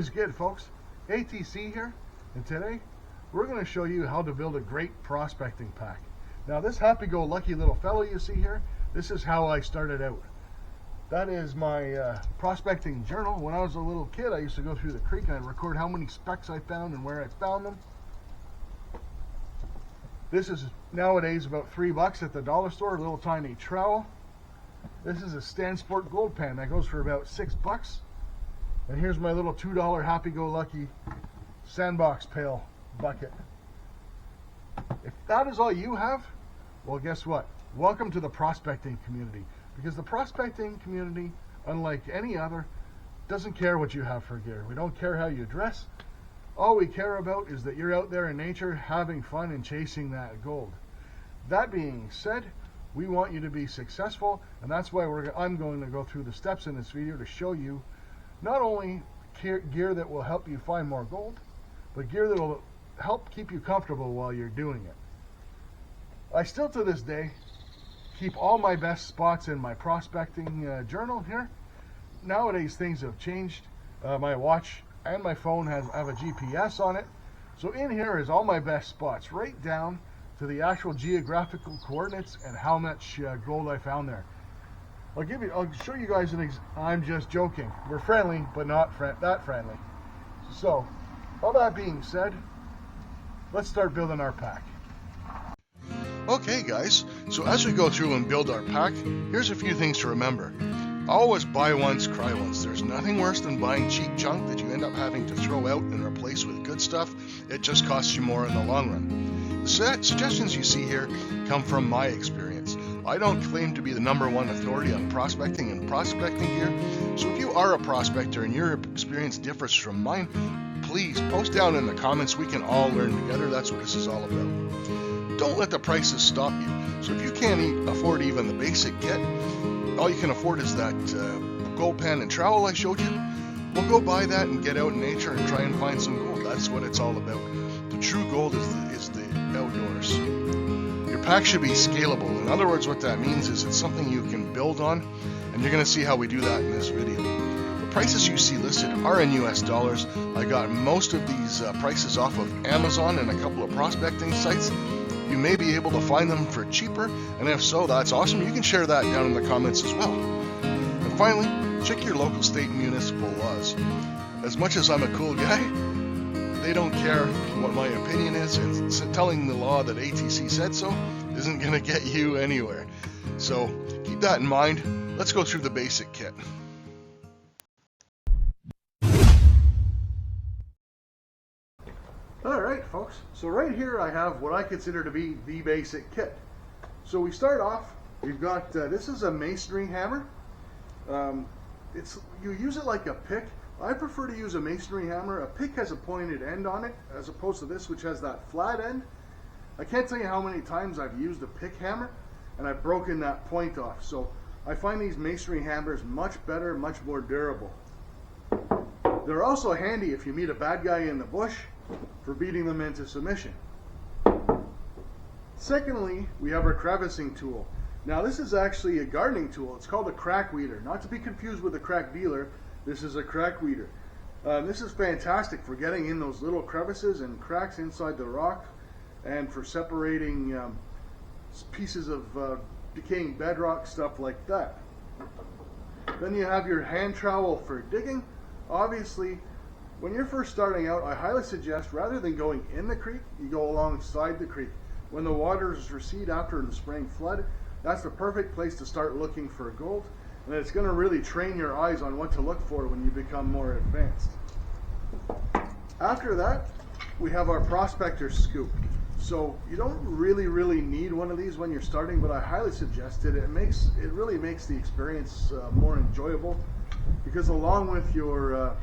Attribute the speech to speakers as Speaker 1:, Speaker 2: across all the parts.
Speaker 1: is good, folks. ATC here, and today we're going to show you how to build a great prospecting pack. Now, this happy-go-lucky little fellow you see here, this is how I started out. That is my prospecting journal. When I was a little kid, I used to go through the creek and I'd record how many specs I found and where I found them. This is nowadays about $3 at the dollar store, a little tiny trowel. This is a Stansport Gold Pan that goes for about $6. And here's my little $2 happy-go-lucky sandbox pail bucket. If that is all you have, well, guess what? Welcome to the prospecting community. Because the prospecting community, unlike any other, doesn't care what you have for gear. We don't care how you dress. All we care about is that you're out there in nature having fun and chasing that gold. That being said, we want you to be successful, and that's why I'm going to go through the steps in this video to show you not only gear that will help you find more gold, but gear that will help keep you comfortable while you're doing it. I still to this day keep all my best spots in my prospecting journal here. Nowadays things have changed. My watch and my phone have a GPS on it. So in here is all my best spots, right down to the actual geographical coordinates and how much gold I found there. I'll show you guys I'm just joking. We're friendly, but not that friendly. So, all that being said, let's start building our pack. Okay guys, so as we go through and build our pack, here's a few things to remember. Always buy once, cry once. There's nothing worse than buying cheap junk that you end up having to throw out and replace with good stuff. It just costs you more in the long run. The suggestions you see here come from my experience. I don't claim to be the #1 authority on prospecting and prospecting gear, so if you are a prospector and your experience differs from mine, please post down in the comments. We can all learn together. That's what this is all about. Don't let the prices stop you. So if you can't afford even the basic kit, all you can afford is that gold pan and trowel I showed you, well, go buy that and get out in nature and try and find some gold. That's what it's all about. The true gold is the outdoors. Your pack should be scalable. In other words, what that means is it's something you can build on, and you're going to see how we do that in this video. The prices you see listed are in US dollars. I got most of these prices off of Amazon and a couple of prospecting sites. You may be able to find them for cheaper, and if so, that's awesome. You can share that down in the comments as well. And finally, check your local state and municipal laws. As much as I'm a cool guy, they don't care what my opinion is, and telling the law that ATC said so isn't going to get you anywhere. So keep that in mind. Let's go through the basic kit. Alright folks, so right here I have what I consider to be the basic kit. So we start off, we've got, this is a masonry hammer. You use it like a pick. I prefer to use a masonry hammer. A pick has a pointed end on it, as opposed to this, which has that flat end. I can't tell you how many times I've used a pick hammer, and I've broken that point off. So I find these masonry hammers much better, much more durable. They're also handy if you meet a bad guy in the bush for beating them into submission. Secondly, we have our crevicing tool. Now this is actually a gardening tool. It's called a crack weeder. Not to be confused with a crack dealer. This is a crack weeder. This is fantastic for getting in those little crevices and cracks inside the rock, and for separating pieces of decaying bedrock, stuff like that. Then you have your hand trowel for digging. Obviously, when you're first starting out, I highly suggest, rather than going in the creek, you go alongside the creek. When the waters recede after the spring flood, that's the perfect place to start looking for gold. And it's going to really train your eyes on what to look for when you become more advanced. After that, we have our prospector scoop. So you don't really need one of these when you're starting, but I highly suggest it. It really makes the experience more enjoyable, because along with your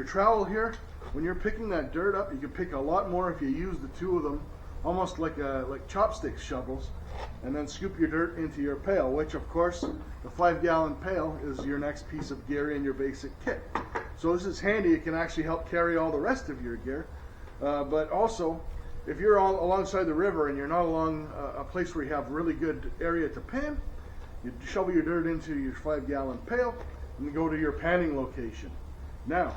Speaker 1: trowel here, when you're picking that dirt up, you can pick a lot more if you use the two of them, almost like chopstick shovels, and then scoop your dirt into your pail, which of course the 5-gallon pail is your next piece of gear in your basic kit. So this is handy. It can actually help carry all the rest of your gear, but also if you're all alongside the river and you're not along a place where you have really good area to pan, you shovel your dirt into your 5-gallon pail and go to your panning location. Now,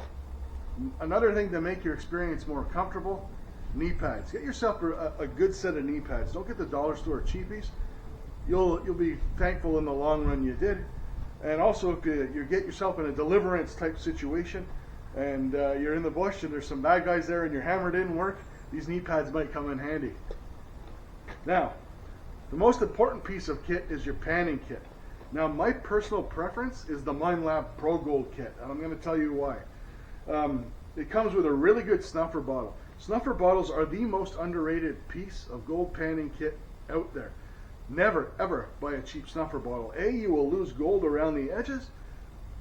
Speaker 1: Another thing to make your experience more comfortable, knee pads. Get yourself a good set of knee pads. Don't get the dollar store cheapies. You'll be thankful in the long run you did. And also, if you get yourself in a deliverance type situation and you're in the bush and there's some bad guys there and your hammer didn't work, these knee pads might come in handy. Now, the most important piece of kit is your panning kit. Now, my personal preference is the Minelab Pro Gold kit, and I'm going to tell you why. It comes with a really good snuffer bottle. Snuffer bottles are the most underrated piece of gold panning kit out there. Never, ever buy a cheap snuffer bottle. A, you will lose gold around the edges.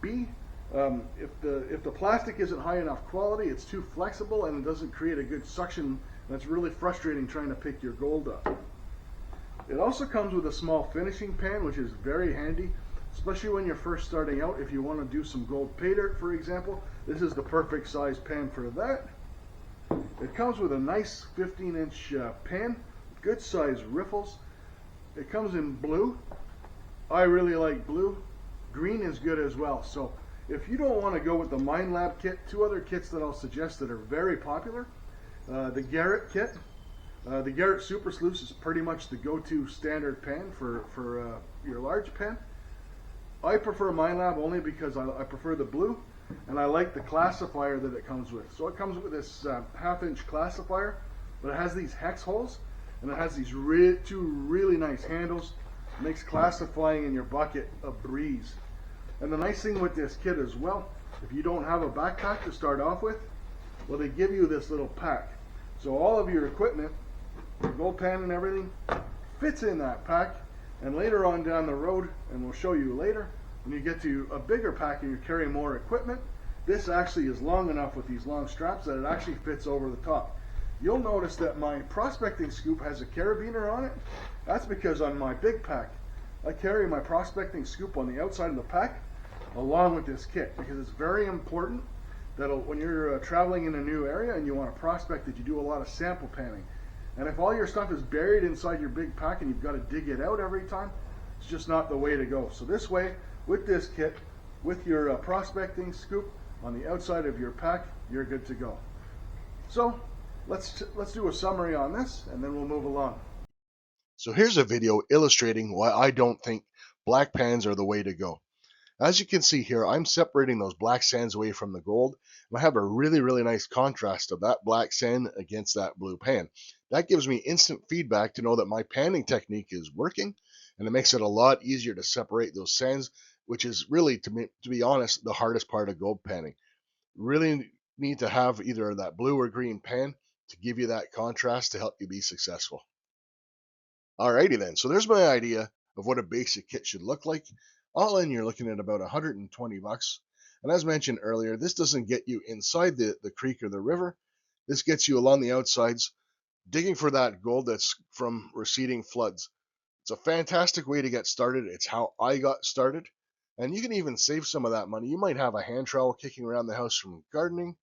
Speaker 1: B, if the plastic isn't high enough quality, it's too flexible and it doesn't create a good suction. That's really frustrating trying to pick your gold up. It also comes with a small finishing pan, which is very handy, especially when you're first starting out. If you want to do some gold pay dirt, for example, this is the perfect size pan for that. It comes with a nice 15-inch pan, good size riffles. It comes in blue. I really like blue. Green is good as well. So if you don't want to go with the Minelab kit, two other kits that I'll suggest that are very popular, the Garrett kit. The Garrett Super Sluice is pretty much the go-to standard pan for your large pan. I prefer Minelab only because I prefer the blue, and I like the classifier that it comes with. So it comes with this half-inch classifier, but it has these hex holes, and it has these two really nice handles. It makes classifying in your bucket a breeze. And the nice thing with this kit as well, if you don't have a backpack to start off with, well, they give you this little pack. So all of your equipment, your gold pan and everything, fits in that pack. And later on down the road, and we'll show you later, when you get to a bigger pack and you carry more equipment, this actually is long enough with these long straps that it actually fits over the top. You'll notice that my prospecting scoop has a carabiner on it. That's because on my big pack, I carry my prospecting scoop on the outside of the pack along with this kit, because it's very important that when you're traveling in a new area and you want to prospect, that you do a lot of sample panning. And if all your stuff is buried inside your big pack and you've got to dig it out every time, it's just not the way to go. So this way, with this kit, with your prospecting scoop on the outside of your pack, you're good to go. So let's do a summary on this, and then we'll move along.
Speaker 2: So here's a video illustrating why I don't think black pans are the way to go. As you can see here, I'm separating those black sands away from the gold, and I have a really, really nice contrast of that black sand against that blue pan. That gives me instant feedback to know that my panning technique is working, and it makes it a lot easier to separate those sands, which is really, to be honest, the hardest part of gold panning. Really need to have either that blue or green pan to give you that contrast to help you be successful. Alrighty then, so there's my idea of what a basic kit should look like. All in, you're looking at about 120 bucks. And as mentioned earlier, this doesn't get you inside the creek or the river. This gets you along the outsides, digging for that gold that's from receding floods. It's a fantastic way to get started. It's how I got started. And you can even save some of that money. You might have a hand trowel kicking around the house from gardening.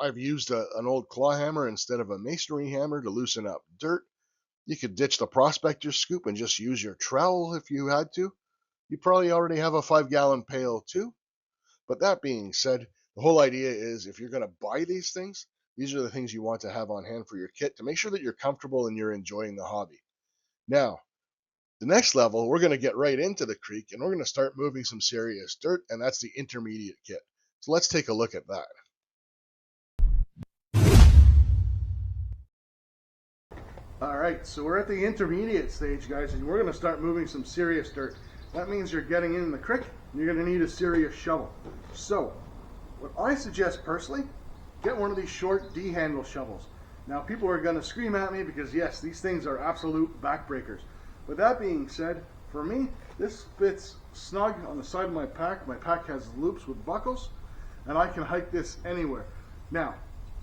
Speaker 2: I've used an old claw hammer instead of a masonry hammer to loosen up dirt. You could ditch the prospector scoop and just use your trowel if you had to. You probably already have a 5-gallon pail too. But that being said, the whole idea is if you're going to buy these things, these are the things you want to have on hand for your kit to make sure that you're comfortable and you're enjoying the hobby. Now, the next level, we're going to get right into the creek and we're going to start moving some serious dirt, and that's the intermediate kit. So let's take a look at that.
Speaker 1: All right, so we're at the intermediate stage, guys, and we're going to start moving some serious dirt. That means you're getting in the creek, and you're going to need a serious shovel. So, what I suggest personally, get one of these short D-handle shovels. Now, people are going to scream at me because, yes, these things are absolute backbreakers. But that being said, for me, this fits snug on the side of my pack. My pack has loops with buckles, and I can hike this anywhere. Now,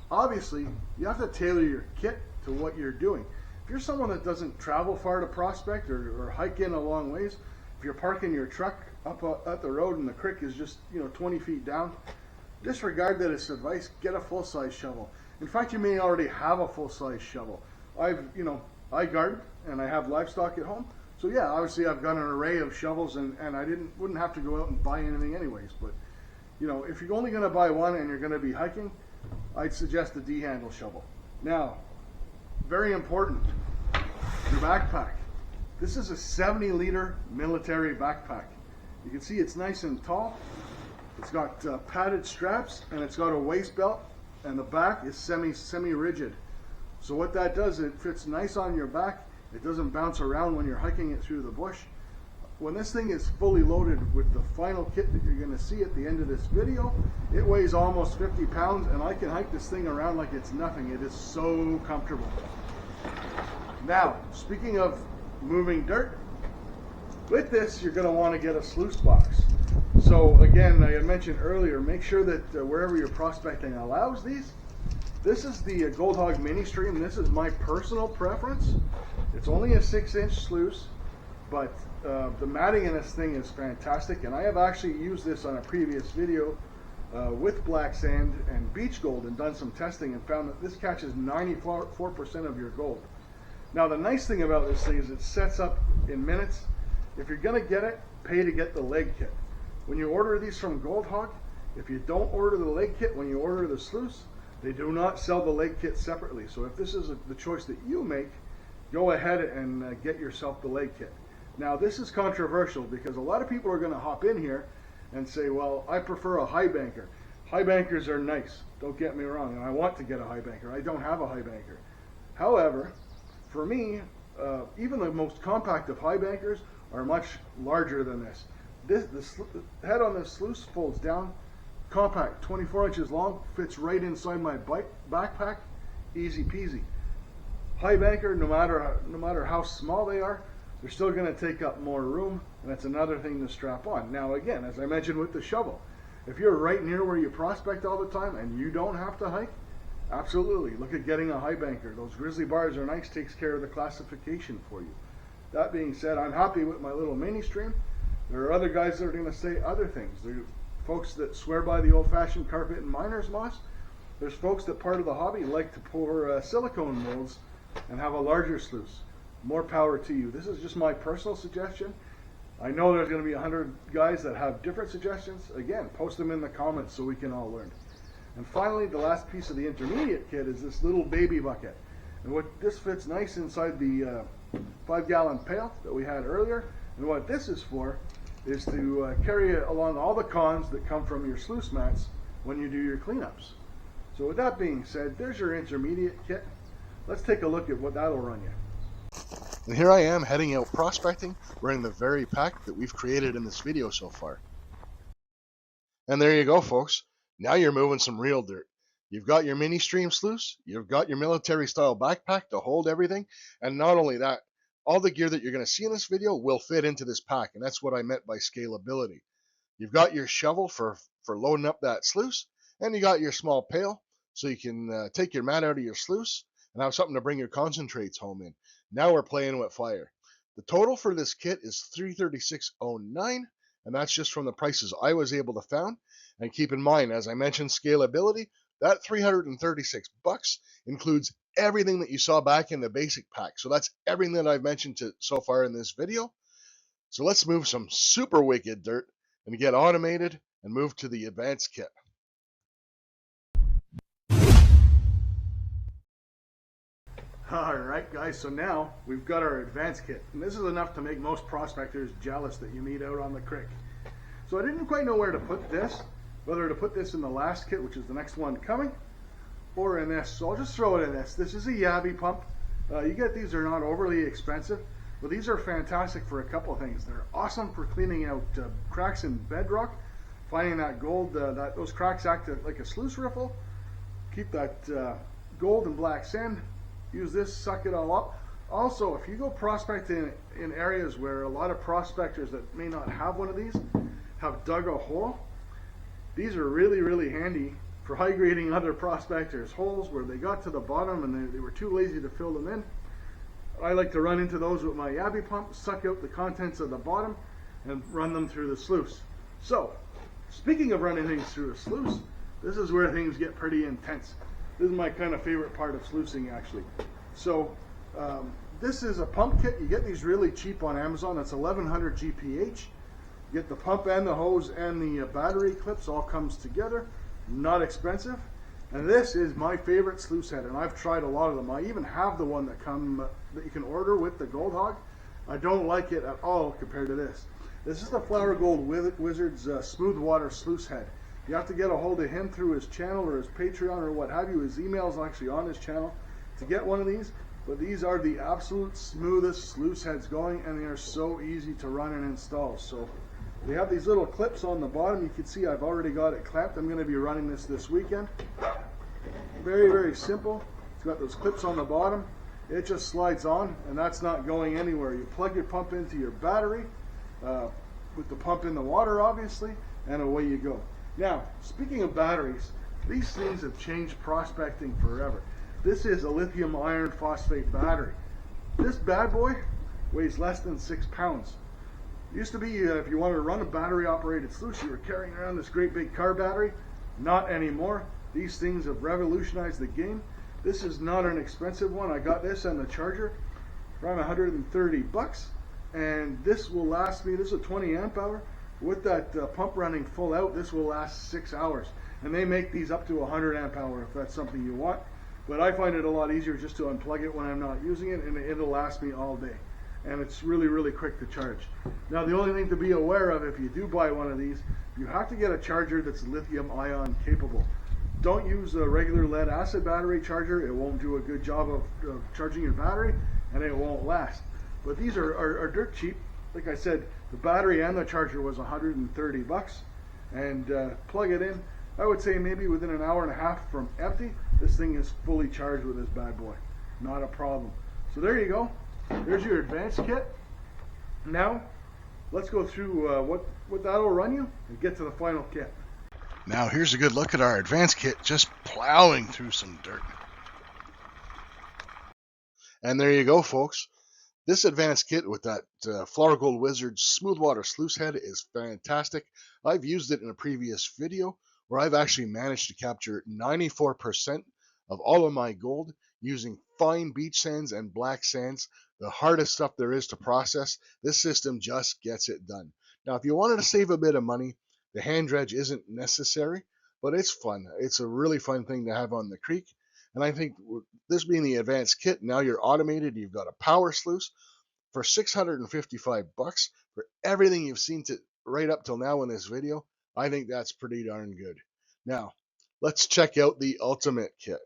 Speaker 1: obviously, you have to tailor your kit to what you're doing. If you're someone that doesn't travel far to prospect or hike in a long ways, if you're parking your truck up at the road and the creek is just 20 feet down, disregard that as advice. Get a full-size shovel. In fact, you may already have a full-size shovel. I garden and I have livestock at home, so yeah, obviously I've got an array of shovels, and I wouldn't have to go out and buy anything anyways. But if you're only going to buy one and you're going to be hiking, I'd suggest a D-handle shovel. Now, very important, your backpack. This is a 70-liter military backpack. You can see it's nice and tall. It's got padded straps, and it's got a waist belt, and the back is semi-rigid. So what that does, it fits nice on your back. It doesn't bounce around when you're hiking it through the bush. When this thing is fully loaded with the final kit that you're going to see at the end of this video, it weighs almost 50 pounds, and I can hike this thing around like it's nothing. It is so comfortable. Now, speaking of moving dirt, with this you're going to want to get a sluice box. So again, I had mentioned earlier, make sure that wherever you're prospecting allows these. This is the Gold Hog Mini Stream. This is my personal preference. It's only a 6-inch sluice, but the matting in this thing is fantastic, and I have actually used this on a previous video with black sand and beach gold and done some testing and found that this catches 94% of your gold. Now the nice thing about this thing is it sets up in minutes. If you're going to get it, pay to get the leg kit. When you order these from Gold Hog, if you don't order the leg kit when you order the sluice, they do not sell the leg kit separately. So if this is the choice that you make, go ahead and get yourself the leg kit. Now this is controversial because a lot of people are going to hop in here and say, well, I prefer a high banker. High bankers are nice, don't get me wrong, and I want to get a high banker. I don't have a high banker. However, for me, even the most compact of high bankers are much larger than this. The head on this sluice folds down, compact, 24 inches long, fits right inside my backpack, easy peasy. High banker, no matter how small they are, they're still going to take up more room, and that's another thing to strap on. Now again, as I mentioned with the shovel, if you're right near where you prospect all the time and you don't have to hike, absolutely, look at getting a high banker. Those grizzly bars are nice, takes care of the classification for you. That being said, I'm happy with my little mini stream. There are other guys that are going to say other things. There are folks that swear by the old-fashioned carpet and miner's moss. There's folks that part of the hobby like to pour silicone molds and have a larger sluice. More power to you. This is just my personal suggestion. I know there's going to be 100 guys that have different suggestions. Again, post them in the comments so we can all learn. And finally, the last piece of the intermediate kit is this little baby bucket. And what this fits nice inside the 5-gallon pail that we had earlier. And what this is for is to carry along all the cons that come from your sluice mats when you do your cleanups. So with that being said, there's your intermediate kit. Let's take a look at what that'll run you.
Speaker 2: And here I am heading out prospecting, wearing the very pack that we've created in this video so far. And there you go, folks. Now you're moving some real dirt. You've got your mini stream sluice, you've got your military style backpack to hold everything, and not only that, all the gear that you're going to see in this video will fit into this pack, and that's what I meant by scalability. You've got your shovel for loading up that sluice, and you got your small pail so you can take your mat out of your sluice and have something to bring your concentrates home in. Now we're playing with fire. The total for this kit is $336.09, and that's just from the prices I was able to find. And keep in mind, as I mentioned, scalability, that $336 includes everything that you saw back in the basic pack. So that's everything that I've mentioned so far in this video. So let's move some super wicked dirt and get automated and move to the advanced kit.
Speaker 1: Alright guys, so now we've got our advanced kit, and this is enough to make most prospectors jealous that you meet out on the creek. So I didn't quite know where to put this, whether to put this in the last kit, which is the next one coming, or in this. So I'll just throw it in this. This is a Yabby pump. You get these, they're not overly expensive, but these are fantastic for a couple of things. They're awesome for cleaning out cracks in bedrock, finding that gold, those cracks act like a sluice riffle, keep that gold and black sand. Use this, suck it all up. Also, if you go prospecting in areas where a lot of prospectors that may not have one of these have dug a hole, these are really, really handy for high grading other prospectors' holes where they got to the bottom and they were too lazy to fill them in. I like to run into those with my Yabby pump, suck out the contents of the bottom, and run them through the sluice. So, speaking of running things through a sluice, this is where things get pretty intense. This is my kind of favorite part of sluicing, actually. So this is a pump kit. You get these really cheap on Amazon. It's 1100 GPH. You get the pump and the hose and the battery clips, all comes together. Not expensive. And this is my favorite sluice head, and I've tried a lot of them. I even have the one that you can order with the Gold Hog. I don't like it at all compared to this. This is the Flower Gold Wizard's Smooth Water Sluice Head. You have to get a hold of him through his channel or his Patreon or what have you. His email is actually on his channel to get one of these. But these are the absolute smoothest sluice heads going, and they are so easy to run and install. So they have these little clips on the bottom. You can see I've already got it clamped. I'm going to be running this weekend. Very, very simple. It's got those clips on the bottom. It just slides on, and that's not going anywhere. You plug your pump into your battery with the pump in the water, obviously, and away you go. Now, speaking of batteries, these things have changed prospecting forever. This is a lithium iron phosphate battery. This bad boy weighs less than 6 pounds. It used to be if you wanted to run a battery operated sluice, you were carrying around this great big car battery. Not anymore. These things have revolutionized the game. This is not an expensive one. I got this and the charger around 130 bucks, and this will last me. This is a 20 amp hour. With that pump running full out, this will last 6 hours. And they make these up to 100 amp hour if that's something you want. But I find it a lot easier just to unplug it when I'm not using it, and it'll last me all day. And it's really, really quick to charge. Now, the only thing to be aware of if you do buy one of these, you have to get a charger that's lithium ion capable. Don't use a regular lead acid battery charger. It won't do a good job of charging your battery, and it won't last. But these are dirt cheap. Like I said, the battery and the charger was 130 bucks, and plug it in. I would say maybe within an hour and a half from empty, this thing is fully charged with this bad boy. Not a problem. So there you go. There's your advanced kit. Now, let's go through what that'll run you and get to the final kit.
Speaker 2: Now here's a good look at our advanced kit just plowing through some dirt. And there you go, folks. This advanced kit with that Flower Gold Wizard Smooth Water Sluice Head is fantastic. I've used it in a previous video where I've actually managed to capture 94% of all of my gold using fine beach sands and black sands, the hardest stuff there is to process. This system just gets it done. Now, if you wanted to save a bit of money, the hand dredge isn't necessary, but it's fun. It's a really fun thing to have on the creek. And I think this being the advanced kit, now you're automated, you've got a power sluice for 655 bucks for everything you've seen right up till now in this video. I think that's pretty darn good. Now, let's check out the ultimate kit.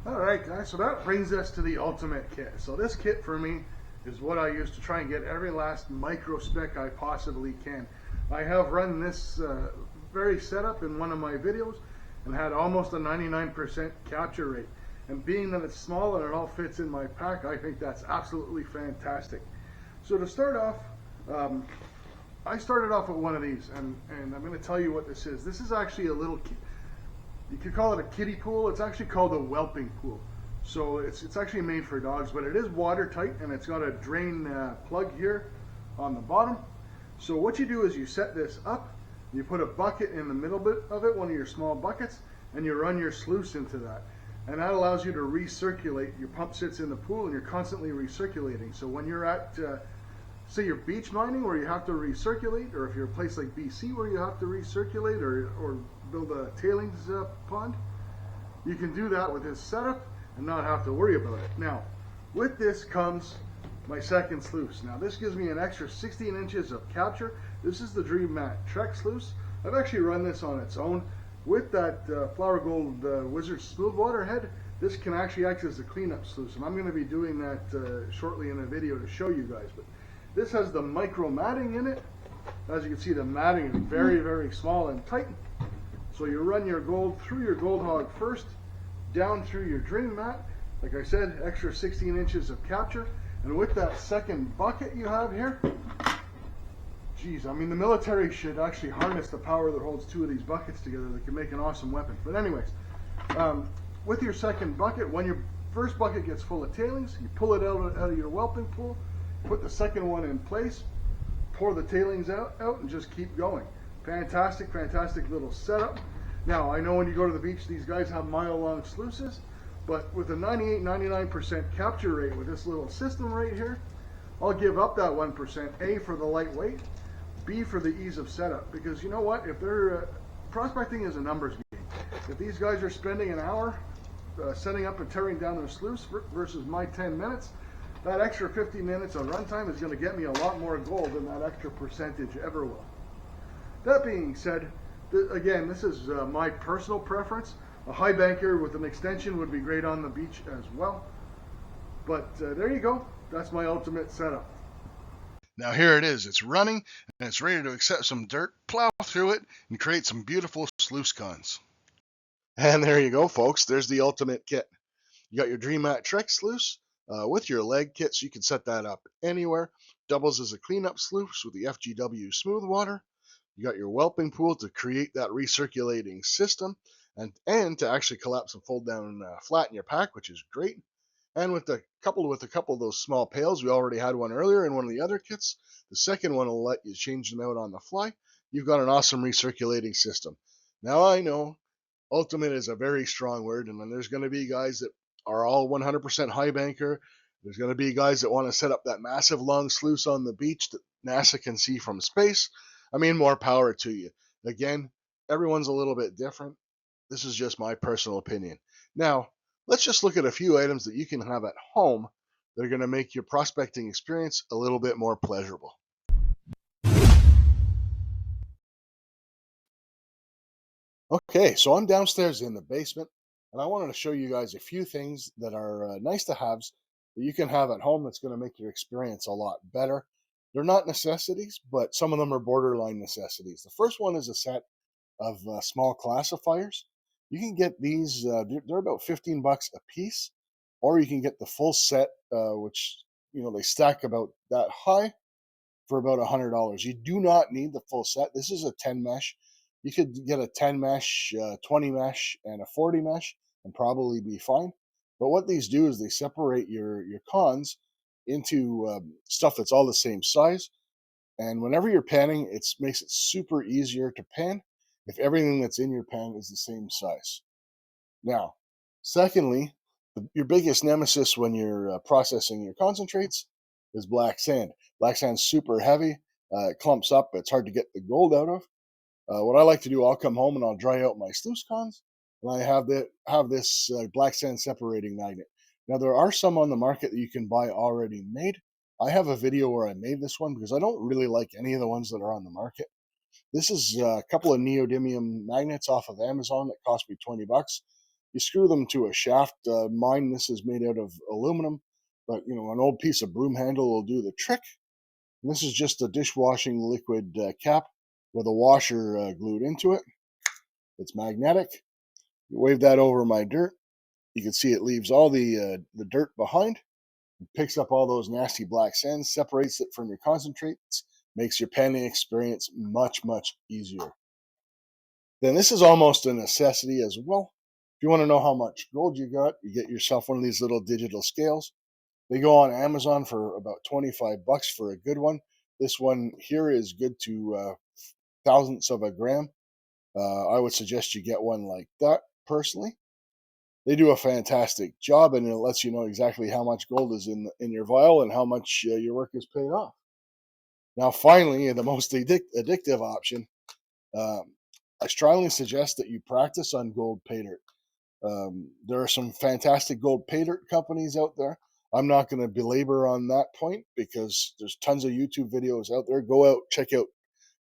Speaker 1: Alright guys, so that brings us to the ultimate kit. So this kit for me is what I use to try and get every last micro spec I possibly can. I have run this very setup in one of my videos and had almost a 99% capture rate. And being that it's small and it all fits in my pack, I think that's absolutely fantastic. So to start off, I started off with one of these, and I'm going to tell you what this is. This is actually a little, you could call it a kiddie pool. It's actually called a whelping pool. So it's actually made for dogs, but it is watertight, and it's got a drain plug here on the bottom. So what you do is you set this up, you put a bucket in the middle bit of it, one of your small buckets, and you run your sluice into that. And that allows you to recirculate. Your pump sits in the pool and you're constantly recirculating. So when you're at, say you're beach mining where you have to recirculate, or if you're a place like BC where you have to recirculate or build a tailings pond, you can do that with this setup and not have to worry about it. Now, with this comes my second sluice. Now this gives me an extra 16 inches of capture. This is the Dream Mat Trek sluice. I've actually run this on its own. With that Flower Gold Wizard Smooth Water Head, this can actually act as a cleanup sluice, and I'm going to be doing that shortly in a video to show you guys. But this has the micro matting in it. As you can see, the matting is very, very small and tight. So you run your gold through your Gold Hog first, down through your Dream Mat. Like I said, extra 16 inches of capture. And with that second bucket you have here, geez, I mean the military should actually harness the power that holds two of these buckets together. They can make an awesome weapon. But anyways, with your second bucket, when your first bucket gets full of tailings, you pull it out of your whelping pool, put the second one in place, pour the tailings out and just keep going. Fantastic, fantastic little setup. Now, I know when you go to the beach, these guys have mile-long sluices, but with a 98-99% capture rate with this little system right here, I'll give up that 1%, A, for the lightweight, B for the ease of setup, because you know what, if they're prospecting is a numbers game. If these guys are spending an hour setting up and tearing down their sluice versus my 10 minutes, that extra 50 minutes of runtime is going to get me a lot more gold than that extra percentage ever will. That being said, again, this is my personal preference. A high banker with an extension would be great on the beach as well. But there you go. That's my ultimate setup.
Speaker 2: Now here it is. It's running and it's ready to accept some dirt, plow through it, and create some beautiful sluice cons. And there you go, folks. There's the ultimate kit. You got your DreamMat Trek sluice with your leg kit, so you can set that up anywhere. Doubles as a cleanup sluice with the FGW smooth water. You got your whelping pool to create that recirculating system, and to actually collapse and fold down flat in your pack, which is great. And coupled with a couple of those small pails, we already had one earlier in one of the other kits. The second one will let you change them out on the fly. You've got an awesome recirculating system. Now I know ultimate is a very strong word, and then there's going to be guys that are all 100% high banker. There's going to be guys that want to set up that massive long sluice on the beach that NASA can see from space. I mean, more power to you. Again, everyone's a little bit different. This is just my personal opinion. Now, let's just look at a few items that you can have at home that are going to make your prospecting experience a little bit more pleasurable. Okay, so I'm downstairs in the basement, and I wanted to show you guys a few things that are nice to haves that you can have at home that's going to make your experience a lot better. They're not necessities, but some of them are borderline necessities. The first one is a set of small classifiers. You can get these, they're about 15 bucks a piece, or you can get the full set, which, they stack about that high for about $100. You do not need the full set. This is a 10 mesh. You could get a 10 mesh, 20 mesh, and a 40 mesh and probably be fine. But what these do is they separate your cons into stuff that's all the same size. And whenever you're panning, it makes it super easier to pan if everything that's in your pan is the same size. Now, secondly, your biggest nemesis when you're processing your concentrates is black sand. Black sand's super heavy. It clumps up. It's hard to get the gold out of. What I like to do, I'll come home and I'll dry out my sluice cons, and I have this black sand separating magnet. Now, there are some on the market that you can buy already made. I have a video where I made this one because I don't really like any of the ones that are on the market. This is a couple of neodymium magnets off of Amazon that cost me 20 bucks. You screw them to a shaft. Mine, this is made out of aluminum, but an old piece of broom handle will do the trick. And this is just a dishwashing liquid cap with a washer glued into it. It's magnetic. You wave that over my dirt. You can see it leaves all the dirt behind. It picks up all those nasty black sands, separates it from your concentrates, makes your panning experience much, much easier. Then this is almost a necessity as well. If you want to know how much gold you got, you get yourself one of these little digital scales. They go on Amazon for about 25 bucks for a good one. This one here is good to thousandths of a gram. I would suggest you get one like that personally. They do a fantastic job, and it lets you know exactly how much gold is in your vial and how much your work is paid off. Now, finally, the most addictive option, I strongly suggest that you practice on gold pay dirt. There are some fantastic gold pay dirt companies out there. I'm not going to belabor on that point because there's tons of YouTube videos out there. Go out, check out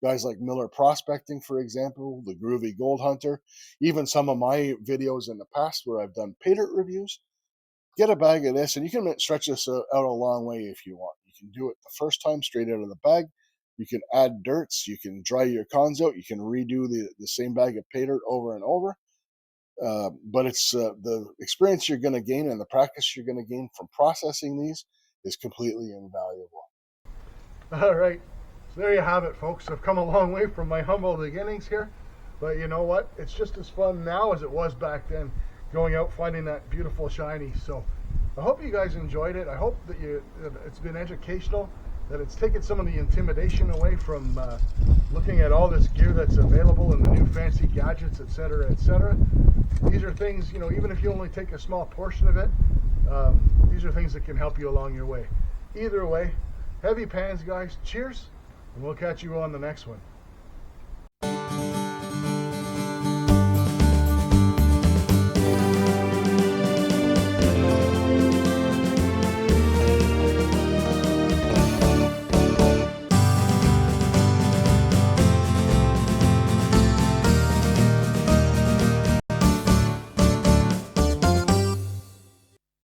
Speaker 2: guys like Miller Prospecting, for example, the Groovy Gold Hunter, even some of my videos in the past where I've done pay dirt reviews. Get a bag of this, and you can stretch this out a long way if you want. You can do it the first time straight out of the bag. You can add dirts. You can dry your cons out. You can redo the same bag of pay dirt over and over. But it's the experience you're going to gain and the practice you're going to gain from processing these is completely invaluable.
Speaker 1: All right. So there you have it, folks. I've come a long way from my humble beginnings here. But you know what? It's just as fun now as it was back then, going out finding that beautiful shiny. So I hope you guys enjoyed it. I hope that it's been educational, that it's taken some of the intimidation away from looking at all this gear that's available and the new fancy gadgets, etc., etc. These are things, even if you only take a small portion of it, these are things that can help you along your way. Either way, heavy pans, guys. Cheers. And we'll catch you on the next one.